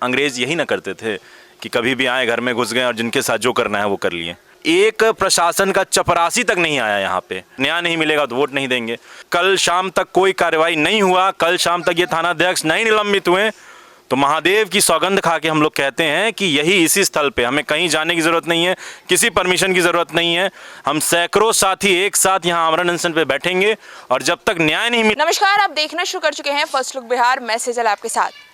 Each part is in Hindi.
अंग्रेज यही ना करते थे कि कभी भी आए घर में घुस गए और जिनके साथ जो करना है वो कर लिए। एक प्रशासन का चपरासी तक नहीं आया यहाँ पे। न्याय नहीं मिलेगा तो वोट नहीं देंगे। कल शाम तक कोई कार्रवाई नहीं हुआ, कल शाम तक ये थानाध्यक्ष नहीं निलंबित हुए तो महादेव की सौगंध खा के हम लोग कहते हैं कि यही इसी स्थल पे, हमें कहीं जाने की ज़रूरत नहीं है, किसी परमिशन की ज़रूरत नहीं है। हम सैकड़ों साथी एक साथ यहाँ आमरण अनशन पे बैठेंगे और जब तक न्याय नहीं मिले। नमस्कार, आप देखना शुरू कर चुके हैं फर्स्ट लुक बिहार। मैं सेजल आपके साथ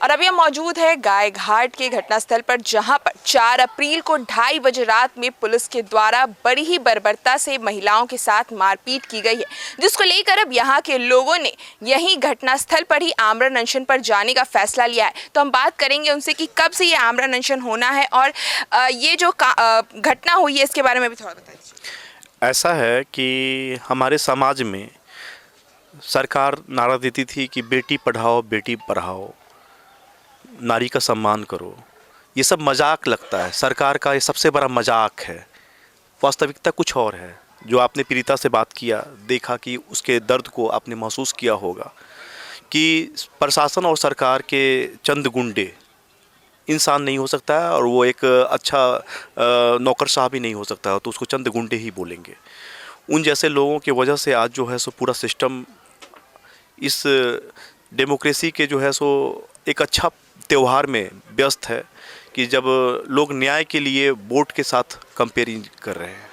और अभी हम मौजूद है गाय घाट के घटनास्थल पर, जहां पर 4 अप्रैल को 2:30 बजे रात में पुलिस के द्वारा बड़ी ही बर्बरता से महिलाओं के साथ मारपीट की गई है, जिसको लेकर अब यहां के लोगों ने यही घटनास्थल पर ही आमरण अनशन पर जाने का फैसला लिया है। तो हम बात करेंगे उनसे कि कब से ये आमरण अनशन होना है और ये जो घटना हुई है इसके बारे में भी थोड़ा बता दीजिए। ऐसा है कि हमारे समाज में सरकार नारा देती थी कि बेटी पढ़ाओ बेटी पढ़ाओ, नारी का सम्मान करो। ये सब मजाक लगता है, सरकार का ये सबसे बड़ा मजाक है। वास्तविकता कुछ और है। जो आपने पीड़िता से बात किया, देखा कि उसके दर्द को आपने महसूस किया होगा कि प्रशासन और सरकार के चंद गुंडे इंसान नहीं हो सकता है और वो एक अच्छा नौकरशाह भी नहीं हो सकता है, तो उसको चंद गुंडे ही बोलेंगे। उन जैसे लोगों की वजह से आज जो है सो पूरा सिस्टम इस डेमोक्रेसी के जो है सो एक अच्छा त्यौहार में व्यस्त है कि जब लोग न्याय के लिए वोट के साथ कंपेयरिंग कर रहे हैं।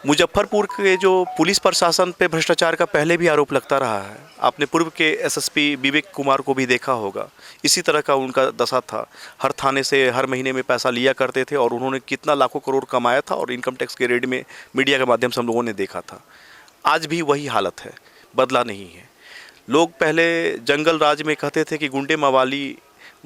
मुजफ्फरपुर के जो पुलिस प्रशासन पे भ्रष्टाचार का पहले भी आरोप लगता रहा है। आपने पूर्व के एसएसपी विवेक कुमार को भी देखा होगा, इसी तरह का उनका दशा था। हर थाने से हर महीने में पैसा लिया करते थे और उन्होंने कितना लाखों करोड़ कमाया था और इनकम टैक्स के रेड में मीडिया के माध्यम से हम लोगों ने देखा था। आज भी वही हालत है, बदला नहीं है। लोग पहले जंगल राज में कहते थे कि गुंडे मवाली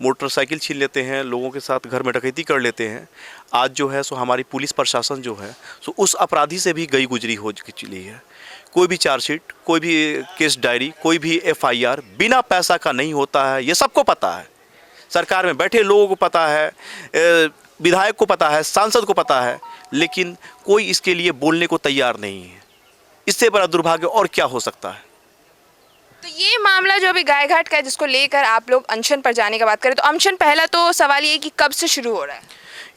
मोटरसाइकिल छीन लेते हैं, लोगों के साथ घर में डकैती कर लेते हैं। आज जो है सो हमारी पुलिस प्रशासन जो है सो उस अपराधी से भी गई गुजरी हो चुकी है। कोई भी चार्जशीट, कोई भी केस डायरी, कोई भी एफआईआर बिना पैसा का नहीं होता है। ये सबको पता है, सरकार में बैठे लोगों को पता है, विधायक को पता है, सांसद को पता है, लेकिन कोई इसके लिए बोलने को तैयार नहीं है। इससे बड़ा दुर्भाग्य और क्या हो सकता है। तो ये मामला जो अभी गाय घाट का है, जिसको लेकर आप लोग अनशन पर जाने का बात करें, तो अनशन पहला तो सवाल ये कि कब से शुरू हो रहा है?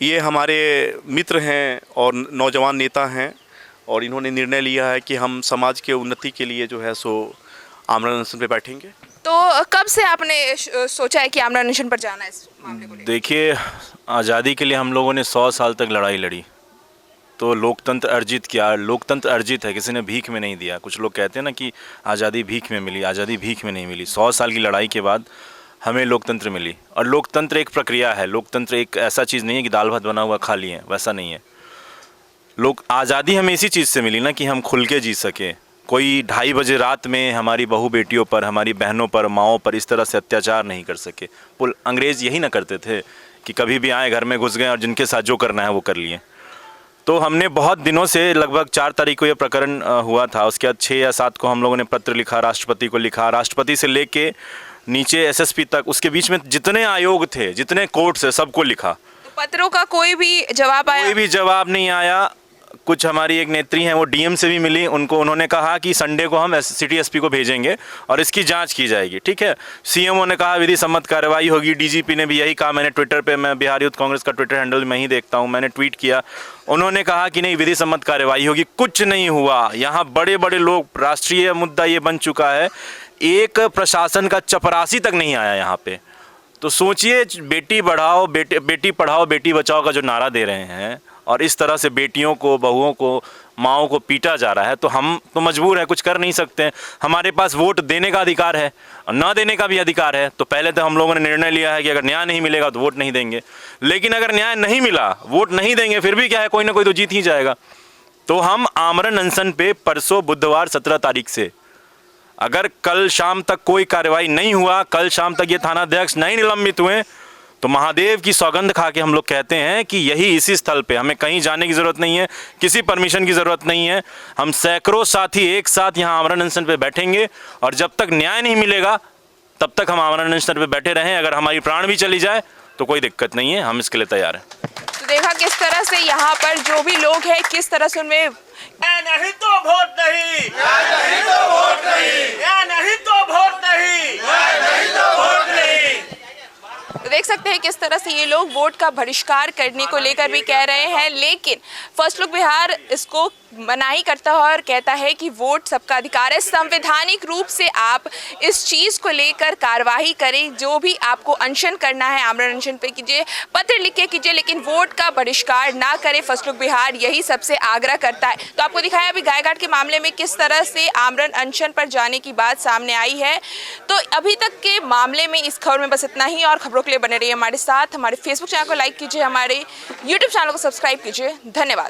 ये हमारे मित्र हैं और नौजवान नेता हैं और इन्होंने निर्णय लिया है कि हम समाज के उन्नति के लिए जो है सो आमरण अनशन पे बैठेंगे। तो कब से आपने सोचा है कि आमरण अनशन पर जाना है इस मामले को लेकर? देखिए, आज़ादी के लिए हम लोगों ने 100 साल तक लड़ाई लड़ी, तो लोकतंत्र अर्जित किया। लोकतंत्र अर्जित है, किसी ने भीख में नहीं दिया। कुछ लोग कहते हैं ना कि आज़ादी भीख में मिली, आज़ादी भीख में नहीं मिली। 100 साल की लड़ाई के बाद हमें लोकतंत्र मिली। और लोकतंत्र एक प्रक्रिया है, लोकतंत्र एक ऐसा चीज़ नहीं है कि दाल भात बना हुआ खा लिए, वैसा नहीं है। आज़ादी हमें इसी चीज़ से मिली ना कि हम खुल के जी सके। कोई 2:30 बजे रात में हमारी बहू बेटियों पर, हमारी बहनों पर, माओं पर इस तरह से अत्याचार नहीं कर सके। अंग्रेज़ यही ना करते थे कि कभी भी आए घर में घुस गए और जिनके साथ जो करना है वो कर लिए। तो हमने बहुत दिनों से, लगभग 4 तारीख को ये प्रकरण हुआ था, उसके बाद 6 या 7 को हम लोगों ने पत्र लिखा, राष्ट्रपति को लिखा, राष्ट्रपति से लेके नीचे एसएसपी तक, उसके बीच में जितने आयोग थे, जितने कोर्ट्स है, सबको लिखा। तो पत्रों का कोई भी जवाब आया? कोई भी जवाब नहीं आया। कुछ हमारी एक नेत्री हैं, वो डीएम से भी मिली, उन्होंने कहा कि संडे को हम सिटी एसपी को भेजेंगे और इसकी जांच की जाएगी। ठीक है, सीएमओ ने कहा विधि सम्मत कार्रवाई होगी, डीजीपी ने भी यही कहा। मैंने ट्विटर पे, मैं बिहार यूथ कांग्रेस का ट्विटर हैंडल मैं ही देखता हूँ, मैंने ट्वीट किया, उन्होंने कहा कि नहीं विधि सम्मत कार्रवाई होगी। कुछ नहीं हुआ। यहाँ बड़े बड़े लोग, राष्ट्रीय मुद्दा ये बन चुका है, एक प्रशासन का चपरासी तक नहीं आया यहाँ पे। तो सोचिए, बेटी बढ़ाओ बेटी पढ़ाओ बेटी बचाओ का जो नारा दे रहे हैं और इस तरह से बेटियों को, बहुओं को, माओं को पीटा जा रहा है, तो हम तो मजबूर है, कुछ कर नहीं सकते हैं। हमारे पास वोट देने का अधिकार है और ना देने का भी अधिकार है। तो पहले तो हम लोगों ने निर्णय लिया है कि अगर न्याय नहीं मिलेगा तो वोट नहीं देंगे। लेकिन अगर न्याय नहीं मिला, वोट नहीं देंगे, फिर भी क्या है, कोई ना कोई तो जीत ही जाएगा। तो हम आमरण अनशन पे परसों बुधवार 17 तारीख से, अगर कल शाम तक कोई कार्रवाई नहीं हुआ, कल शाम तक ये थानाध्यक्ष नहीं निलंबित हुए तो महादेव की सौगंध खा के हम लोग कहते हैं कि यही इसी स्थल पे, हमें कहीं जाने की ज़रूरत नहीं है, किसी परमिशन की ज़रूरत नहीं है। हम सैकड़ों साथी एक साथ यहाँ आमरण अनशन पे बैठेंगे और जब तक न्याय नहीं मिलेगा तब तक हम आमरण अनशन पे बैठे रहें। अगर हमारी प्राण भी चली जाए तो कोई दिक्कत नहीं है, हम इसके लिए तैयार हैं। तो देखा किस तरह से यहाँ पर जो भी लोग हैं, किस तरह से उनमें नहीं तो वोट नहीं, नहीं तो वोट नहीं, नहीं तो वोट नहीं, नहीं तो वोट नहीं। देख सकते हैं किस तरह से ये लोग वोट का बहिष्कार करने को लेकर भी कह रहे हैं, लेकिन फर्स्ट लुक बिहार इसको मनाही करता है और कहता है कि वोट सबका अधिकार है। संवैधानिक रूप से आप इस चीज़ को लेकर कार्रवाई करें, जो भी आपको अनशन करना है आमरण अनशन पे कीजिए, पत्र लिख के कीजिए, लेकिन वोट का बहिष्कार ना करें। फर्स्ट लुक बिहार यही सबसे आग्रह करता है। तो आपको दिखाया अभी गायघाट के मामले में किस तरह से आमरण अनशन पर जाने की बात सामने आई है। तो अभी तक के मामले में इस खबर में बस इतना ही, और खबरों के लिए बने रहिए हमारे साथ। हमारे फेसबुक चैनल को लाइक कीजिए, हमारे यूट्यूब चैनल को सब्सक्राइब कीजिए। धन्यवाद।